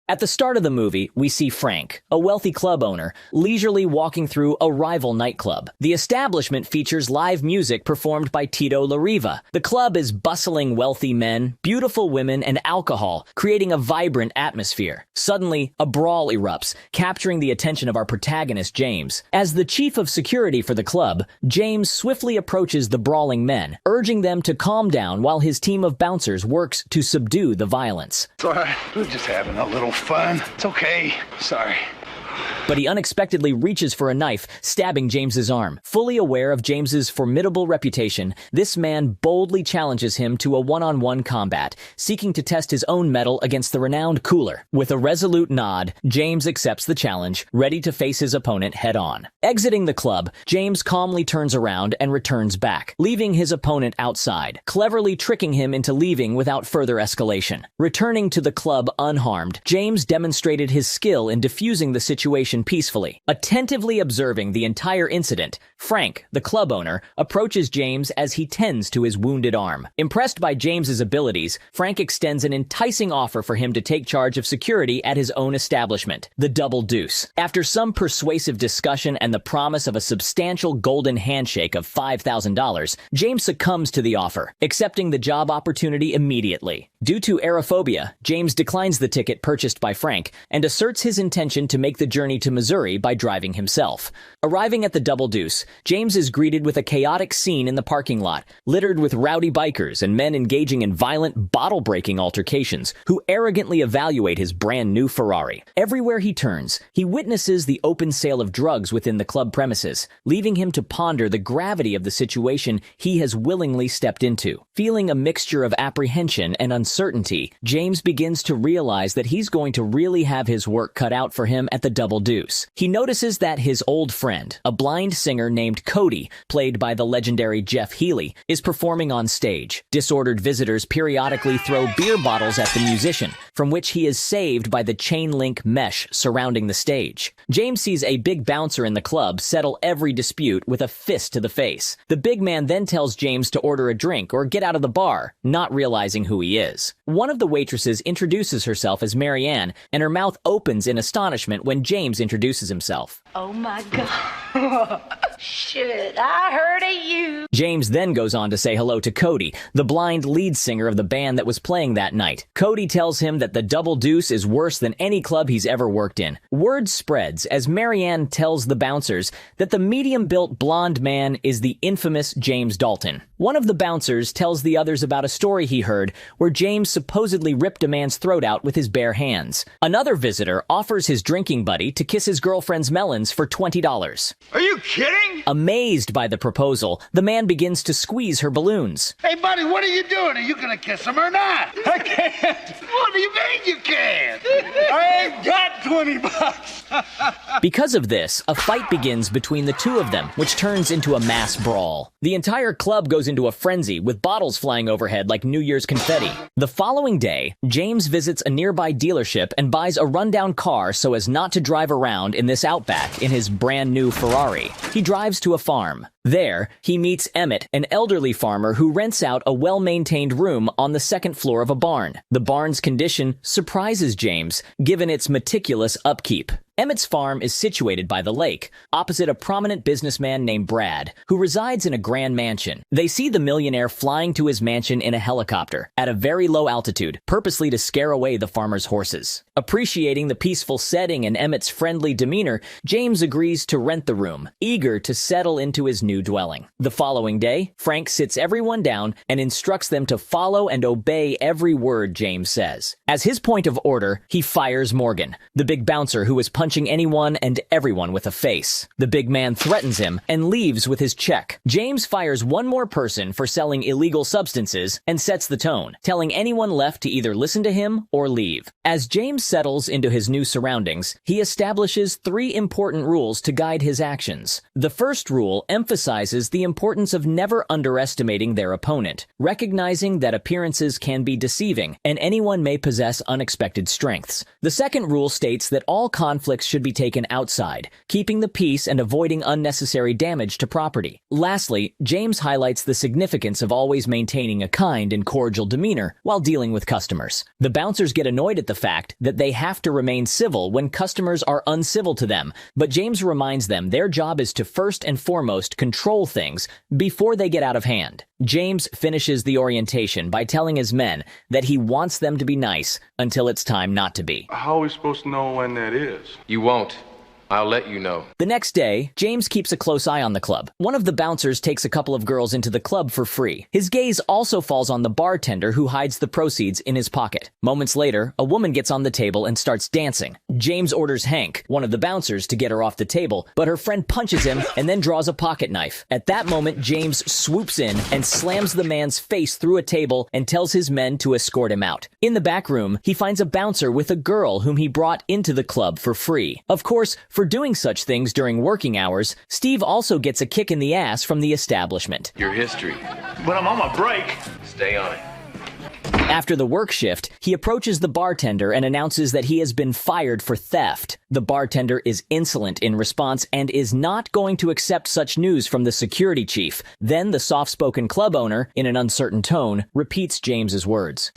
At the start of the movie, we see Frank, a wealthy club owner, leisurely walking through a rival nightclub. The establishment features live music performed by Tito La Riva. The club is bustling wealthy men, beautiful women, and alcohol, creating a vibrant atmosphere. Suddenly, a brawl erupts, capturing the attention of our protagonist, James. As the chief of security for the club, James swiftly approaches the brawling men, urging them to calm down while his team of bouncers works to subdue the violence. It's all right. We're just having a little fun. It's okay. Sorry. But he unexpectedly reaches for a knife, stabbing James's arm. Fully aware of James's formidable reputation, this man boldly challenges him to a one-on-one combat, seeking to test his own mettle against the renowned Cooler. With a resolute nod, James accepts the challenge, ready to face his opponent head-on. Exiting the club, James calmly turns around and returns back, leaving his opponent outside, cleverly tricking him into leaving without further escalation. Returning to the club unharmed, James demonstrated his skill in defusing the situation peacefully. Attentively observing the entire incident, Frank, the club owner, approaches James as he tends to his wounded arm. Impressed by James's abilities, Frank extends an enticing offer for him to take charge of security at his own establishment, the Double Deuce. After some persuasive discussion and the promise of a substantial golden handshake of $5,000, James succumbs to the offer, accepting the job opportunity immediately. Due to aerophobia, James declines the ticket purchased by Frank and asserts his intention to make the journey to Missouri by driving himself. Arriving at the Double Deuce, James is greeted with a chaotic scene in the parking lot, littered with rowdy bikers and men engaging in violent, bottle-breaking altercations who arrogantly evaluate his brand-new Ferrari. Everywhere he turns, he witnesses the open sale of drugs within the club premises, leaving him to ponder the gravity of the situation he has willingly stepped into. Feeling a mixture of apprehension and uncertainty, James begins to realize that he's going to really have his work cut out for him at the Double Deuce. He notices that his old friend, a blind singer named Cody, played by the legendary Healey, is performing on stage. Disordered visitors periodically throw beer bottles at the musician, from which he is saved by the chain-link mesh surrounding the stage. James sees a big bouncer in the club settle every dispute with a fist to the face. The big man then tells James to order a drink or get out of the bar, not realizing who he is. One of the waitresses introduces herself as Mary Ann, and her mouth opens in astonishment when James introduces himself. Oh my God. Shit, I heard of you. James then goes on to say hello to Cody, the blind lead singer of the band that was playing that night. Cody tells him that the Double Deuce is worse than any club he's ever worked in. Word spreads as Mary Ann tells the bouncers that the medium-built blonde man is the infamous James Dalton. One of the bouncers tells the others about a story he heard where James supposedly ripped a man's throat out with his bare hands. Another visitor offers his drinking buddy to kiss his girlfriend's melons for $20. Are you kidding? Amazed by the proposal, the man begins to squeeze her balloons. Hey, buddy, what are you doing? Are you gonna kiss him or not? I can't. What do you mean you can't? I ain't got $20. Because of this, a fight begins between the two of them, which turns into a mass brawl. The entire club goes into a frenzy, with bottles flying overhead like New Year's confetti. The following day, James visits a nearby dealership and buys a rundown car so as not to drive around in this Outback in his brand new Ferrari. He drives to a farm. There, he meets Emmet, an elderly farmer who rents out a well-maintained room on the second floor of a barn. The barn's condition surprises James, given its meticulous upkeep. Emmett's farm is situated by the lake, opposite a prominent businessman named Brad, who resides in a grand mansion. They see the millionaire flying to his mansion in a helicopter, at a very low altitude, purposely to scare away the farmer's horses. Appreciating the peaceful setting and Emmett's friendly demeanor, James agrees to rent the room, eager to settle into his new dwelling. The following day, Frank sits everyone down and instructs them to follow and obey every word James says. As his point of order, he fires Morgan, the big bouncer who was punching anyone and everyone with a face. The big man threatens him and leaves with his check. James fires one more person for selling illegal substances and sets the tone, telling anyone left to either listen to him or leave. As James settles into his new surroundings, he establishes 3 important rules to guide his actions. The first rule emphasizes the importance of never underestimating their opponent, recognizing that appearances can be deceiving and anyone may possess unexpected strengths. The second rule states that all conflict conflicts should be taken outside, keeping the peace and avoiding unnecessary damage to property. Lastly, James highlights the significance of always maintaining a kind and cordial demeanor while dealing with customers. The bouncers get annoyed at the fact that they have to remain civil when customers are uncivil to them, but James reminds them their job is to first and foremost control things before they get out of hand. James finishes the orientation by telling his men that he wants them to be nice until it's time not to be. How are we supposed to know when that is? You won't. I'll let you know. The next day, James keeps a close eye on the club. One of the bouncers takes a couple of girls into the club for free. His gaze also falls on the bartender who hides the proceeds in his pocket. Moments later, a woman gets on the table and starts dancing. James orders Hank, one of the bouncers, to get her off the table, but her friend punches him and then draws a pocket knife. At that moment, James swoops in and slams the man's face through a table and tells his men to escort him out. In the back room, he finds a bouncer with a girl whom he brought into the club for free. Of course, for doing such things during working hours, Steve also gets a kick in the ass from the establishment. Your history. But I'm on my break. Stay on it. After the work shift, he approaches the bartender and announces that he has been fired for theft. The bartender is insolent in response and is not going to accept such news from the security chief. Then the soft-spoken club owner, in an uncertain tone, repeats James's words.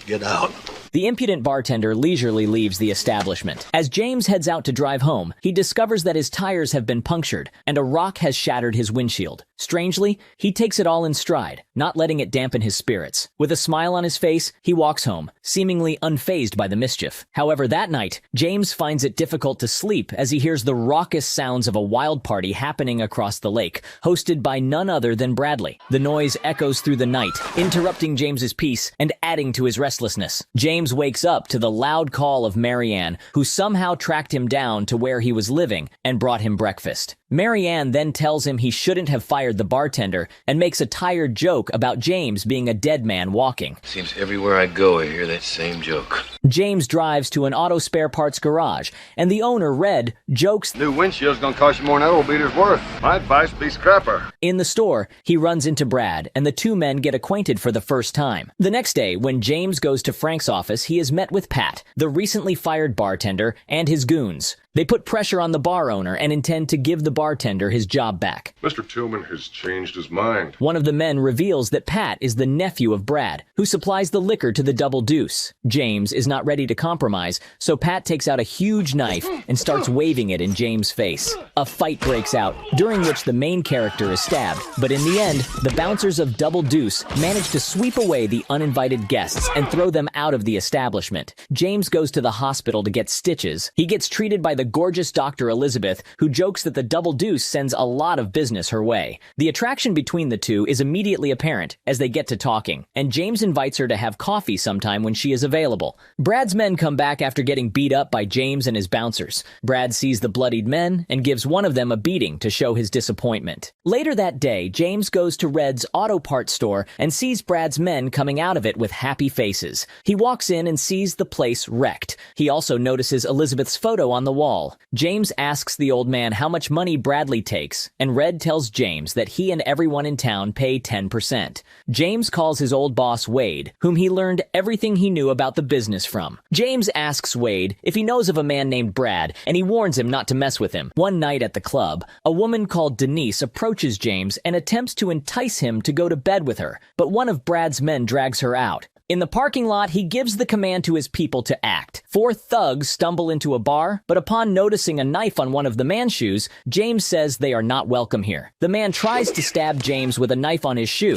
Get out. The impudent bartender leisurely leaves the establishment. As James heads out to drive home, he discovers that his tires have been punctured and a rock has shattered his windshield. Strangely, he takes it all in stride, not letting it dampen his spirits. With a smile on his face, he walks home, seemingly unfazed by the mischief. However, that night, James finds it difficult to sleep as he hears the raucous sounds of a wild party happening across the lake, hosted by none other than Bradley. The noise echoes through the night, interrupting James's peace and adding to his restlessness. James wakes up to the loud call of Marianne, who somehow tracked him down to where he was living and brought him breakfast. Marianne then tells him he shouldn't have fired the bartender and makes a tired joke about James being a dead man walking. Seems everywhere I go, I hear that same joke. James drives to an auto spare parts garage, and the owner, Red, jokes, New windshield's gonna cost you more than that old beater's worth. My advice, be scrapper. In the store, he runs into Brad, and the two men get acquainted for the first time. The next day, when James goes to Frank's office, he is met with Pat, the recently fired bartender, and his goons. They put pressure on the bar owner and intend to give the bartender his job back. Mr. Tilghman has changed his mind. One of the men reveals that Pat is the nephew of Brad, who supplies the liquor to the Double Deuce. James is not ready to compromise, so Pat takes out a huge knife and starts waving it in James' face. A fight breaks out, during which the main character is stabbed, but in the end, the bouncers of Double Deuce manage to sweep away the uninvited guests and throw them out of the establishment. James goes to the hospital to get stitches. He gets treated by the gorgeous Dr. Elizabeth, who jokes that the Double Deuce sends a lot of business her way. The attraction between the two is immediately apparent as they get to talking, and James invites her to have coffee sometime when she is available. Brad's men come back after getting beat up by James and his bouncers. Brad sees the bloodied men and gives one of them a beating to show his disappointment. Later that day, James goes to Red's auto parts store and sees Brad's men coming out of it with happy faces. He walks in and sees the place wrecked. He also notices Elizabeth's photo on the wall. James asks the old man how much money Bradley takes, and Red tells James that he and everyone in town pay 10%. James calls his old boss Wade, whom he learned everything he knew about the business from. James asks Wade if he knows of a man named Brad, and he warns him not to mess with him. One night at the club, a woman called Denise approaches James and attempts to entice him to go to bed with her, but one of Brad's men drags her out. In the parking lot, he gives the command to his people to act. 4 thugs stumble into a bar, but upon noticing a knife on one of the man's shoes, James says they are not welcome here. The man tries to stab James with a knife on his shoe,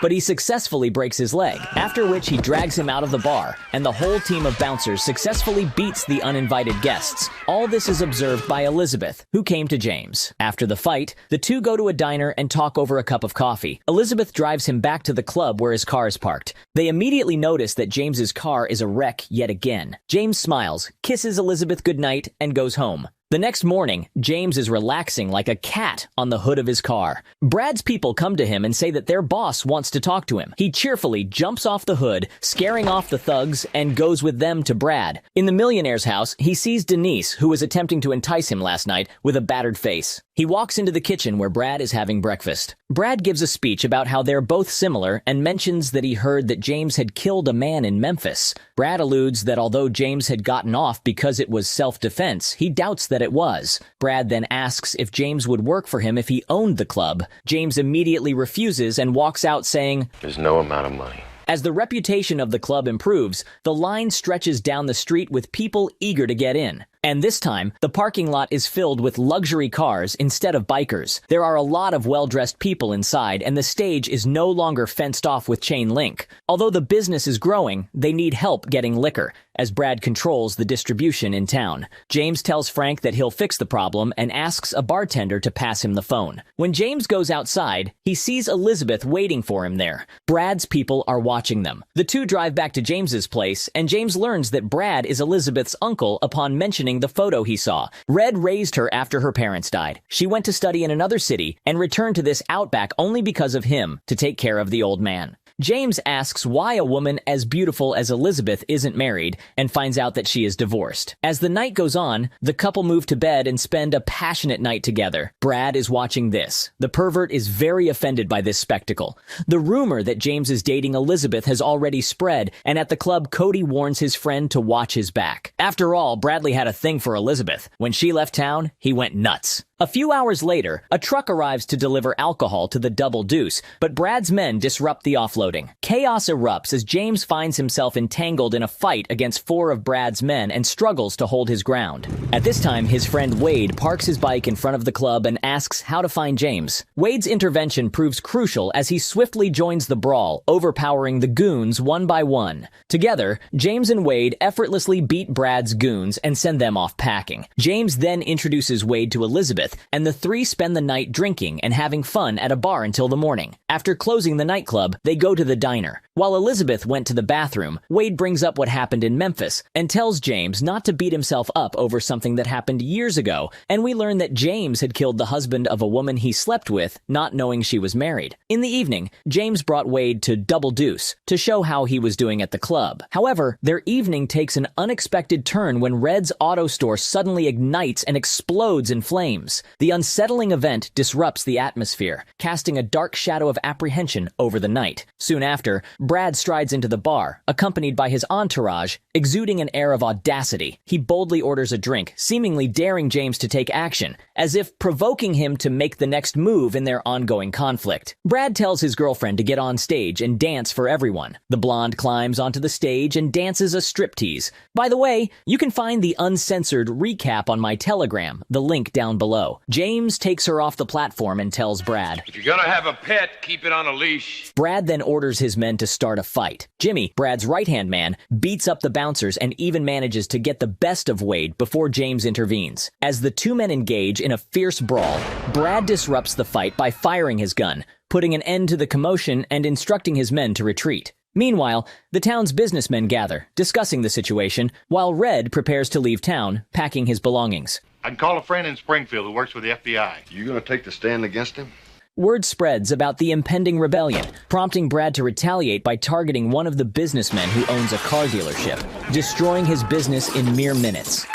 but he successfully breaks his leg, after which he drags him out of the bar, and the whole team of bouncers successfully beats the uninvited guests. All this is observed by Elizabeth, who came to James. After the fight, the two go to a diner and talk over a cup of coffee. Elizabeth drives him back to the club where his car is parked. They immediately notice that James's car is a wreck yet again. James smiles, kisses Elizabeth goodnight, and goes home. The next morning, James is relaxing like a cat on the hood of his car. Brad's people come to him and say that their boss wants to talk to him. He cheerfully jumps off the hood, scaring off the thugs, and goes with them to Brad. In the millionaire's house, he sees Denise, who was attempting to entice him last night, with a battered face. He walks into the kitchen where Brad is having breakfast. Brad gives a speech about how they're both similar and mentions that he heard that James had killed a man in Memphis. Brad alludes that although James had gotten off because it was self-defense, he doubts that it was. Brad then asks if James would work for him if he owned the club. James immediately refuses and walks out saying, There's no amount of money. As the reputation of the club improves, the line stretches down the street with people eager to get in. And this time, the parking lot is filled with luxury cars instead of bikers. There are a lot of well-dressed people inside, and the stage is no longer fenced off with chain link. Although the business is growing, they need help getting liquor, as Brad controls the distribution in town. James tells Frank that he'll fix the problem and asks a bartender to pass him the phone. When James goes outside, he sees Elizabeth waiting for him there. Brad's people are watching them. The two drive back to James's place, and James learns that Brad is Elizabeth's uncle upon mentioning the photo he saw. Red raised her after her parents died. She went to study in another city and returned to this outback only because of him, to take care of the old man. James asks why a woman as beautiful as Elizabeth isn't married and finds out that she is divorced. As the night goes on, the couple move to bed and spend a passionate night together. Brad is watching this. The pervert is very offended by this spectacle. The rumor that James is dating Elizabeth has already spread, and at the club, Cody warns his friend to watch his back. After all, Bradley had a thing for Elizabeth. When she left town, he went nuts. A few hours later, a truck arrives to deliver alcohol to the Double Deuce, but Brad's men disrupt the offloading. Chaos erupts as James finds himself entangled in a fight against 4 of Brad's men and struggles to hold his ground. At this time, his friend Wade parks his bike in front of the club and asks how to find James. Wade's intervention proves crucial as he swiftly joins the brawl, overpowering the goons one by one. Together, James and Wade effortlessly beat Brad's goons and send them off packing. James then introduces Wade to Elizabeth, and the three spend the night drinking and having fun at a bar until the morning. After closing the nightclub, they go to the diner. While Elizabeth went to the bathroom, Wade brings up what happened in Memphis and tells James not to beat himself up over something that happened years ago, and we learn that James had killed the husband of a woman he slept with, not knowing she was married. In the evening, James brought Wade to Double Deuce to show how he was doing at the club. However, their evening takes an unexpected turn when Red's auto store suddenly ignites and explodes in flames. The unsettling event disrupts the atmosphere, casting a dark shadow of apprehension over the night. Soon after, Brad strides into the bar, accompanied by his entourage, exuding an air of audacity. He boldly orders a drink, seemingly daring James to take action, as if provoking him to make the next move in their ongoing conflict. Brad tells his girlfriend to get on stage and dance for everyone. The blonde climbs onto the stage and dances a striptease. By the way, you can find the uncensored recap on my Telegram, the link down below. James takes her off the platform and tells Brad, If you're gonna have a pet, keep it on a leash. Brad then orders his men to start a fight. Jimmy, Brad's right-hand man, beats up the bouncers and even manages to get the best of Wade before James intervenes. As the two men engage in a fierce brawl, Brad disrupts the fight by firing his gun, putting an end to the commotion and instructing his men to retreat. Meanwhile, the town's businessmen gather, discussing the situation, while Red prepares to leave town, packing his belongings. I can call a friend in Springfield who works with the FBI. You gonna take the stand against him? Word spreads about the impending rebellion, prompting Brad to retaliate by targeting one of the businessmen who owns a car dealership, destroying his business in mere minutes.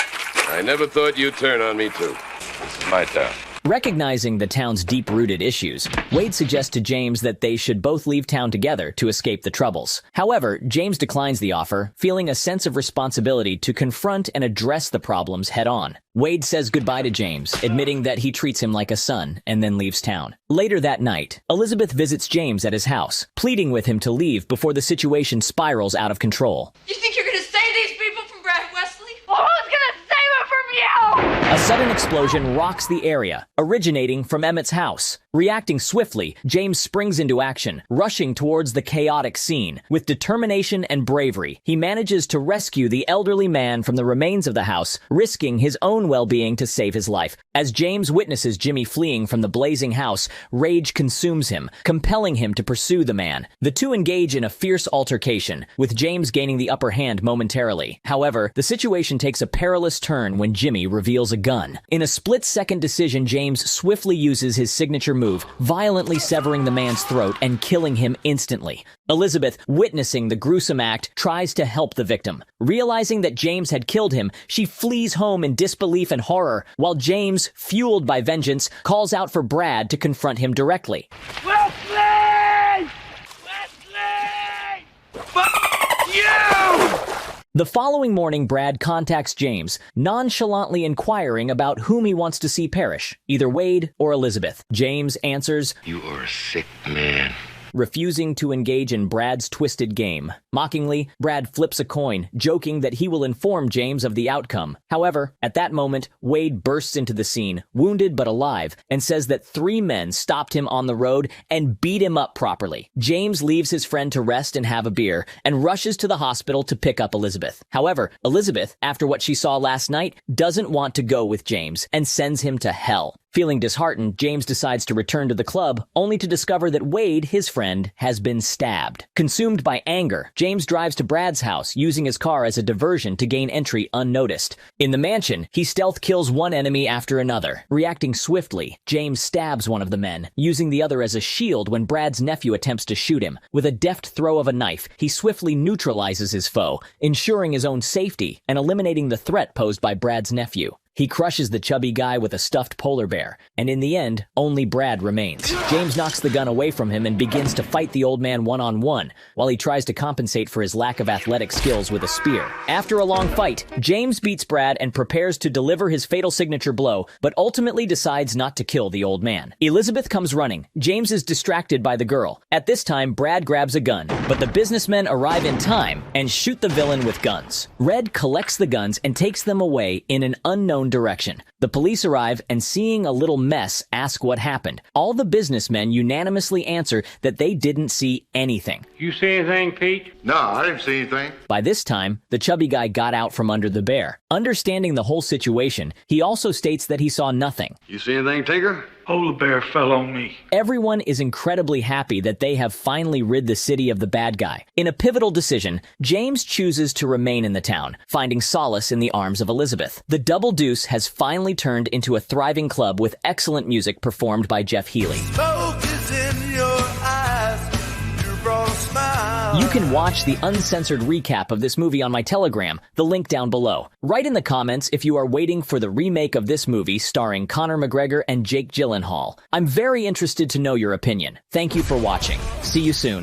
I never thought you'd turn on me, too. This is my town. Recognizing the town's deep-rooted issues, Wade suggests to James that they should both leave town together to escape the troubles. However, James declines the offer, feeling a sense of responsibility to confront and address the problems head-on. Wade says goodbye to James, admitting that he treats him like a son, and then leaves town. Later that night, Elizabeth visits James at his house, pleading with him to leave before the situation spirals out of control. You think you're gonna save these people from Brad Wesley? Well, who's gonna save him from you? A sudden explosion rocks the area, originating from Emmet's house. Reacting swiftly, James springs into action, rushing towards the chaotic scene. With determination and bravery, he manages to rescue the elderly man from the remains of the house, risking his own well-being to save his life. As James witnesses Jimmy fleeing from the blazing house, rage consumes him, compelling him to pursue the man. The two engage in a fierce altercation, with James gaining the upper hand momentarily. However, the situation takes a perilous turn when Jimmy reveals a gun. In a split-second decision, James swiftly uses his signature move, violently severing the man's throat and killing him instantly. Elizabeth, witnessing the gruesome act, tries to help the victim. Realizing that James had killed him, she flees home in disbelief and horror, while James, fueled by vengeance, calls out for Brad to confront him directly. Wesley! Wesley! Fuck you! The following morning, Brad contacts James, nonchalantly inquiring about whom he wants to see perish, either Wade or Elizabeth. James answers, You are a sick man. refusing to engage in Brad's twisted game. Mockingly, Brad flips a coin, joking that he will inform James of the outcome. However, at that moment, Wade bursts into the scene, wounded but alive, and says that 3 men stopped him on the road and beat him up properly. James leaves his friend to rest and have a beer, and rushes to the hospital to pick up Elizabeth. However, Elizabeth, after what she saw last night, doesn't want to go with James and sends him to hell. Feeling disheartened, James decides to return to the club, only to discover that Wade, his friend, has been stabbed. Consumed by anger, James drives to Brad's house, using his car as a diversion to gain entry unnoticed. In the mansion, he stealth kills one enemy after another. Reacting swiftly, James stabs one of the men, using the other as a shield when Brad's nephew attempts to shoot him. With a deft throw of a knife, he swiftly neutralizes his foe, ensuring his own safety and eliminating the threat posed by Brad's nephew. He crushes the chubby guy with a stuffed polar bear, and in the end, only Brad remains. James knocks the gun away from him and begins to fight the old man one-on-one, while he tries to compensate for his lack of athletic skills with a spear. After a long fight, James beats Brad and prepares to deliver his fatal signature blow, but ultimately decides not to kill the old man. Elizabeth comes running. James is distracted by the girl. At this time, Brad grabs a gun, but the businessmen arrive in time and shoot the villain with guns. Red collects the guns and takes them away in an unknown direction. The police arrive and, seeing a little mess, ask what happened. All the businessmen unanimously answer that they didn't see anything. You see anything, Pete? No, I didn't see anything. By this time, the chubby guy got out from under the bear. Understanding the whole situation, he also states that he saw nothing. You see anything, Tinker? Oh, the bear fell on me. Everyone is incredibly happy that they have finally rid the city of the bad guy. In a pivotal decision, James chooses to remain in the town, finding solace in the arms of Elizabeth. The Double Deuce has finally turned into a thriving club with excellent music performed by Jeff Healey. Smoke is in your eyes. You brought a smile. You can watch the uncensored recap of this movie on my Telegram, the link down below. Write in the comments if you are waiting for the remake of this movie starring Conor McGregor and Jake Gyllenhaal. I'm very interested to know your opinion. Thank you for watching. See you soon.